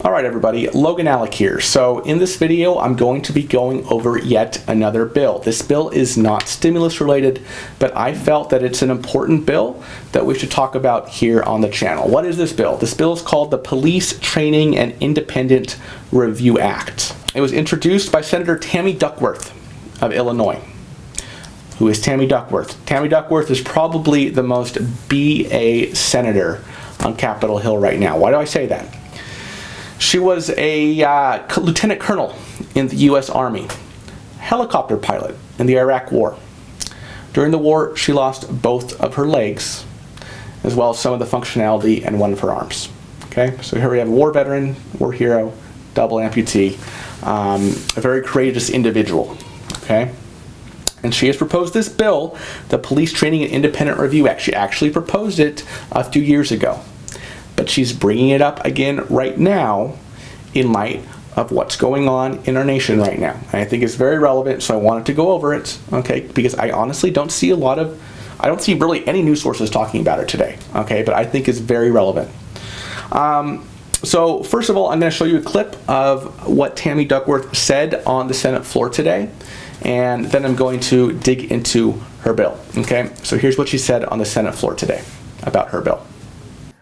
Alright everybody, Logan Alec here. So in this video I'm going to be going over yet another bill. This bill is not stimulus related, but I felt that it's an important bill that we should talk about here on the channel. What is this bill? This bill is called the Police Training and Independent Review Act. It was introduced by Senator Tammy Duckworth of Illinois. Who is Tammy Duckworth? Tammy Duckworth is probably the most BA senator on Capitol Hill right now. Why do I say that? She was a lieutenant colonel in the U.S. Army, helicopter pilot in the Iraq War. During the war, she lost both of her legs, as well as some of the functionality and one of her arms. Okay, so here we have a war veteran, war hero, double amputee, a very courageous individual. Okay, and she has proposed this bill, the Police Training and Independent Review Act. She actually proposed it a few years ago. But she's bringing it up again right now in light of what's going on in our nation right now. And I think it's very relevant, so I wanted to go over it, okay, because I honestly don't see I don't see really any news sources talking about it today, okay, but I think it's very relevant. So first of all, I'm going to show you a clip of what Tammy Duckworth said on the Senate floor today, and then I'm going to dig into her bill, okay? So here's what she said on the Senate floor today about her bill.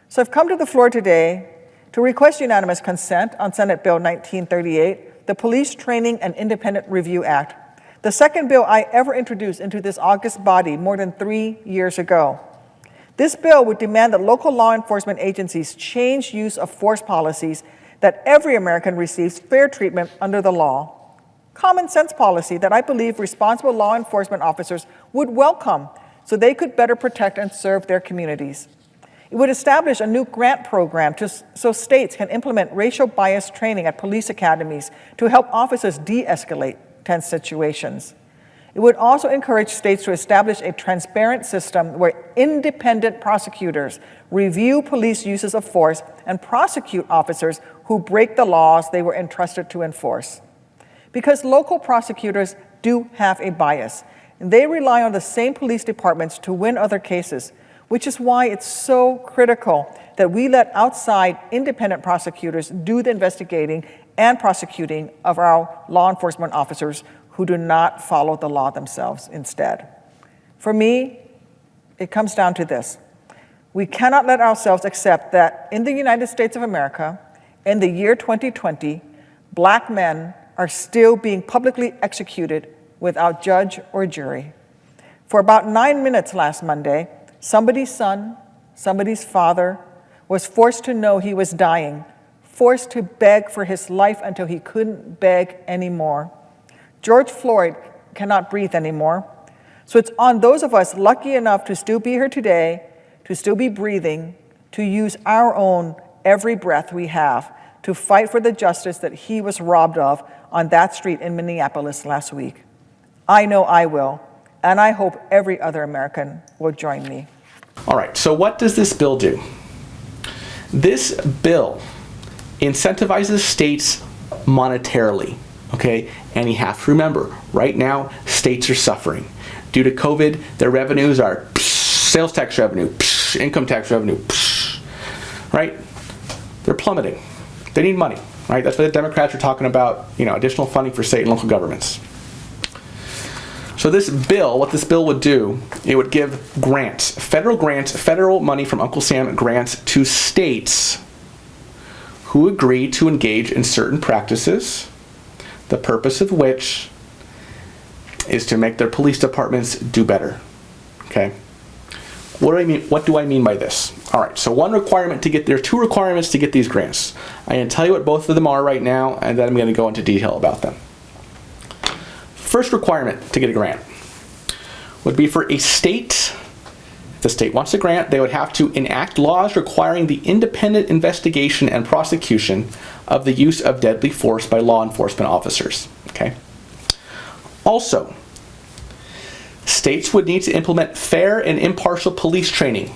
So I've come to the floor today to request unanimous consent on Senate Bill 1938, the Police Training and Independent Review Act, the second bill I ever introduced into this august body more than 3 years ago. This bill would demand that local law enforcement agencies change use of force policies, that every American receives fair treatment under the law. Common sense policy that I believe responsible law enforcement officers would welcome so they could better protect and serve their communities. It would establish a new grant program so states can implement racial bias training at police academies to help officers de-escalate tense situations. It would also encourage states to establish a transparent system where independent prosecutors review police uses of force and prosecute officers who break the laws they were entrusted to enforce. Because local prosecutors do have a bias, and they rely on the same police departments to win other cases, which is why it's so critical that we let outside independent prosecutors do the investigating and prosecuting of our law enforcement officers who do not follow the law themselves instead. For me, it comes down to this. We cannot let ourselves accept that in the United States of America, in the year 2020, black men are still being publicly executed without judge or jury. For about 9 minutes last Monday, somebody's son, somebody's father, was forced to know he was dying, forced to beg for his life until he couldn't beg anymore. George Floyd cannot breathe anymore. So it's on those of us lucky enough to still be here today, to still be breathing, to use our own every breath we have to fight for the justice that he was robbed of on that street in Minneapolis last week. I know I will. And I hope every other American will join me. All right, so what does this bill do? This bill incentivizes states monetarily, okay? And you have to remember, right now, states are suffering. Due to COVID, their revenues are sales tax revenue, income tax revenue, right? They're plummeting. They need money, right? That's why the Democrats are talking about, additional funding for state and local governments. So this bill, what this bill would do, it would give grants, federal money from Uncle Sam grants to states who agree to engage in certain practices, the purpose of which is to make their police departments do better. Okay? What do I mean? What do I mean by this? All right, so there are two requirements to get these grants. I'm going to tell you what both of them are right now, and then I'm going to go into detail about them. First requirement to get a grant would be for a state, if the state wants a grant, they would have to enact laws requiring the independent investigation and prosecution of the use of deadly force by law enforcement officers. Okay. Also, states would need to implement fair and impartial police training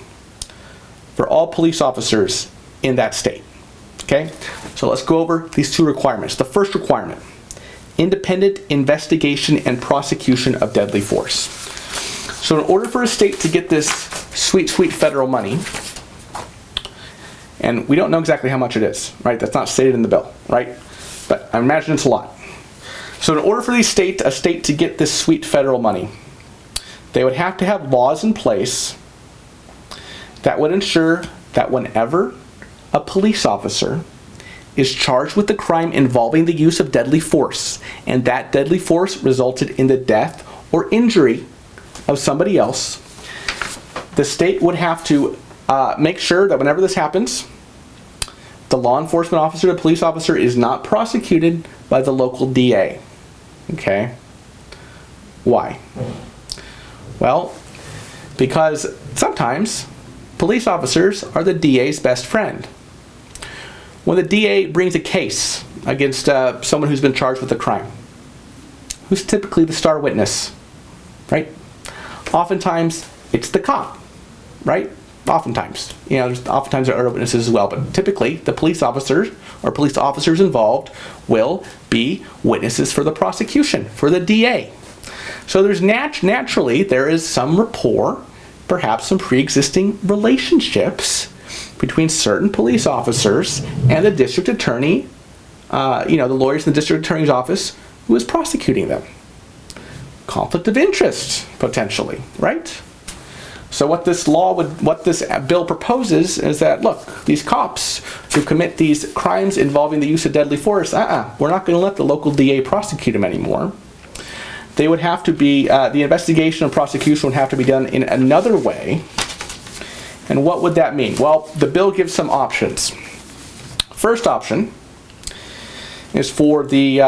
for all police officers in that state. Okay, so let's go over these two requirements. The first requirement: independent investigation and prosecution of deadly force. So in order for a state to get this sweet, sweet federal money, And we don't know exactly how much it is, right? That's not stated in the bill, right? But I imagine it's a lot. So in order for a state to get this sweet federal money, they would have to have laws in place that would ensure that whenever a police officer is charged with the crime involving the use of deadly force, and that deadly force resulted in the death or injury of somebody else, the state would have to make sure that whenever this happens, the law enforcement officer, the police officer, is not prosecuted by the local DA. Okay? Why? Well, because sometimes police officers are the DA's best friend. When the DA brings a case against someone who's been charged with a crime, who's typically the star witness, right? Oftentimes, it's the cop, right? Oftentimes. You know, oftentimes there are other witnesses as well, but typically the police officers or police officers involved will be witnesses for the prosecution, for the DA. So there's naturally, there is some rapport, perhaps some pre-existing relationships between certain police officers and the district attorney, the lawyers in the district attorney's office who is prosecuting them. Conflict of interest, potentially, right? So what this bill proposes is that, look, these cops who commit these crimes involving the use of deadly force, we're not going to let the local DA prosecute them anymore. They would have to be, the investigation and prosecution would have to be done in another way. And what would that mean? Well, the bill gives some options. First option is for the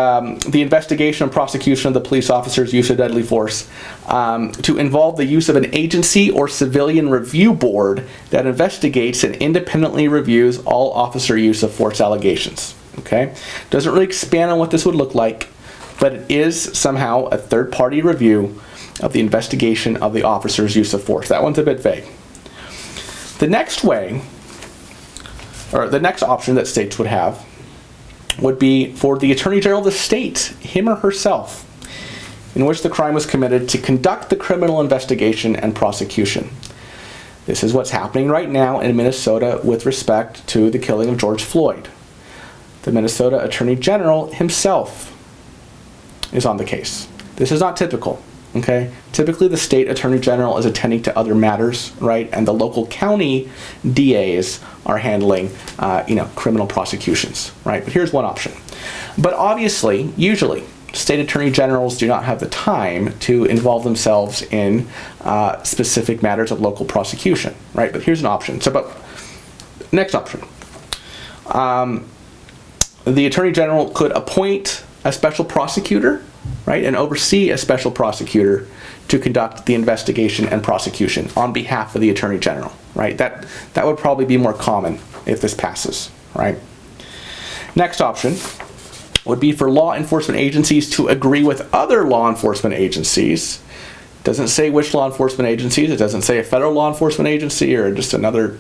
investigation and prosecution of the police officer's use of deadly force to involve the use of an agency or civilian review board that investigates and independently reviews all officer use of force allegations. Okay? Doesn't really expand on what this would look like, but it is somehow a third-party review of the investigation of the officer's use of force. That one's a bit vague. The next way, or the next option that states would have, would be for the Attorney General of the state, him or herself, in which the crime was committed, to conduct the criminal investigation and prosecution. This is what's happening right now in Minnesota with respect to the killing of George Floyd. The Minnesota Attorney General himself is on the case. This is not typical. Okay. Typically, the state attorney general is attending to other matters, right? And the local county DAs are handling, criminal prosecutions, right? But here's one option. But obviously, usually, state attorney generals do not have the time to involve themselves in specific matters of local prosecution, right? But here's an option. Next option. The attorney general could appoint a special prosecutor, right, and oversee a special prosecutor to conduct the investigation and prosecution on behalf of the Attorney General, right? That would probably be more common if this passes, right? Next option would be for law enforcement agencies to agree with other law enforcement agencies. It doesn't say which law enforcement agencies. It doesn't say a federal law enforcement agency or just another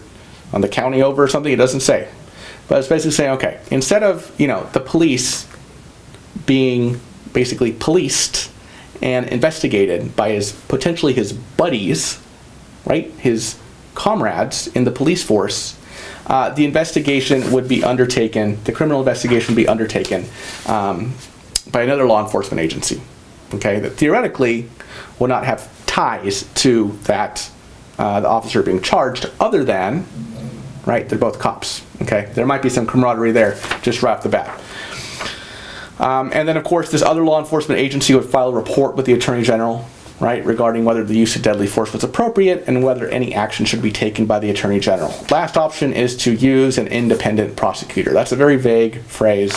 on the county over or something. It doesn't say. But it's basically saying, okay, instead of, the police being basically policed and investigated by potentially his buddies, right, his comrades in the police force, the investigation would be undertaken, the criminal investigation would be undertaken by another law enforcement agency, okay, that theoretically would not have ties to that, the officer being charged, other than, right, they're both cops, okay? There might be some camaraderie there just right off the bat. And then, of course, this other law enforcement agency would file a report with the Attorney General, right, regarding whether the use of deadly force was appropriate and whether any action should be taken by the Attorney General. Last option is to use an independent prosecutor. That's a very vague phrase.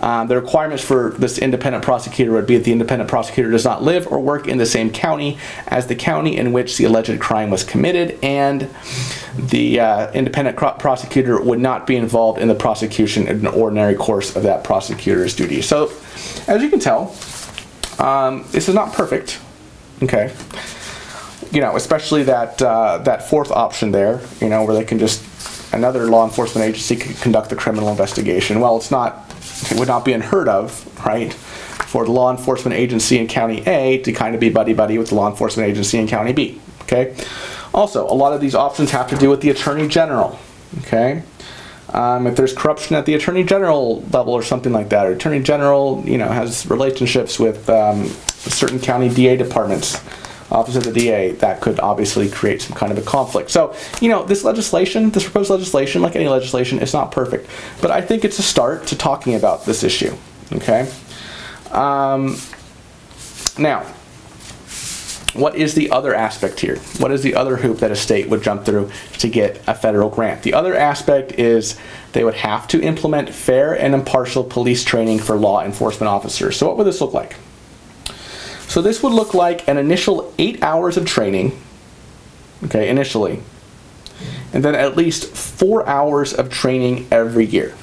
The requirements for this independent prosecutor would be that the independent prosecutor does not live or work in the same county as the county in which the alleged crime was committed, and the independent prosecutor would not be involved in the prosecution in the ordinary course of that prosecutor's duty. So, as you can tell, this is not perfect, okay? Especially that fourth option there, where they can just, another law enforcement agency can conduct the criminal investigation. Well, it would not be unheard of, right, for the law enforcement agency in County A to kind of be buddy-buddy with the law enforcement agency in County B, okay? Also, a lot of these options have to do with the Attorney General, okay? If there's corruption at the Attorney General level or something like that, or Attorney General, has relationships with certain county DA departments, Office of the DA, that could obviously create some kind of a conflict. So, this legislation, this proposed legislation, like any legislation, is not perfect. But I think it's a start to talking about this issue, okay? Now, what is the other aspect here? What is the other hoop that a state would jump through to get a federal grant? The other aspect is they would have to implement fair and impartial police training for law enforcement officers. So what would this look like? So this would look like an initial 8 hours of training, okay, initially, and then at least 4 hours of training every year.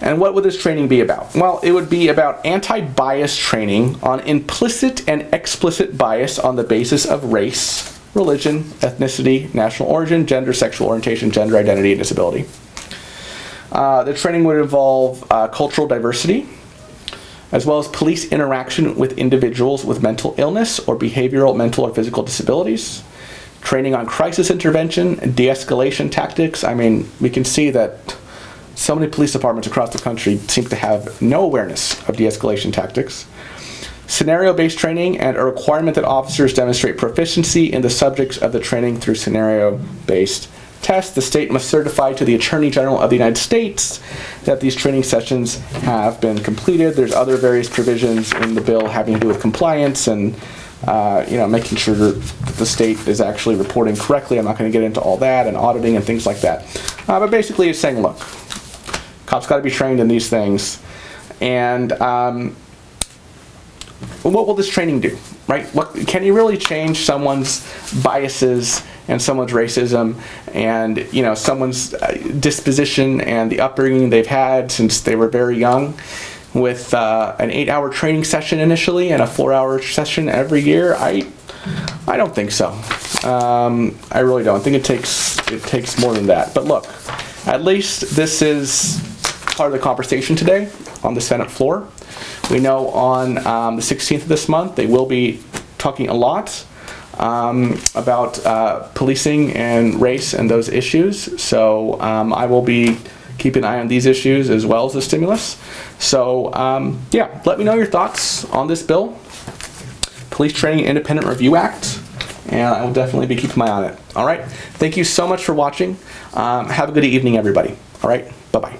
And what would this training be about? Well, it would be about anti-bias training on implicit and explicit bias on the basis of race, religion, ethnicity, national origin, gender, sexual orientation, gender identity, and disability. The training would involve cultural diversity, as well as police interaction with individuals with mental illness or behavioral, mental, or physical disabilities. Training on crisis intervention, de-escalation tactics. I mean, we can see that so many police departments across the country seem to have no awareness of de-escalation tactics. Scenario-based training, and a requirement that officers demonstrate proficiency in the subjects of the training through scenario-based tests. The state must certify to the Attorney General of the United States that these training sessions have been completed. There's other various provisions in the bill having to do with compliance and making sure that the state is actually reporting correctly. I'm not going to get into all that, and auditing and things like that. But basically it's saying, look, cops got to be trained in these things. And what will this training do, right? Can you really change someone's biases and someone's racism and someone's disposition and the upbringing they've had since they were very young with an 8-hour training session initially and a 4-hour session every year? I don't think so. I really don't. I think it takes more than that. But look, at least this is part of the conversation today on the Senate floor. We know on the 16th of this month they will be talking a lot about policing and race and those issues. So I will be keeping an eye on these issues as well as the stimulus. So yeah, let me know your thoughts on this bill, Police Training Independent Review Act, and I will definitely be keeping my eye on it. All right, thank you so much for watching. Have a good evening, everybody. All right, bye-bye.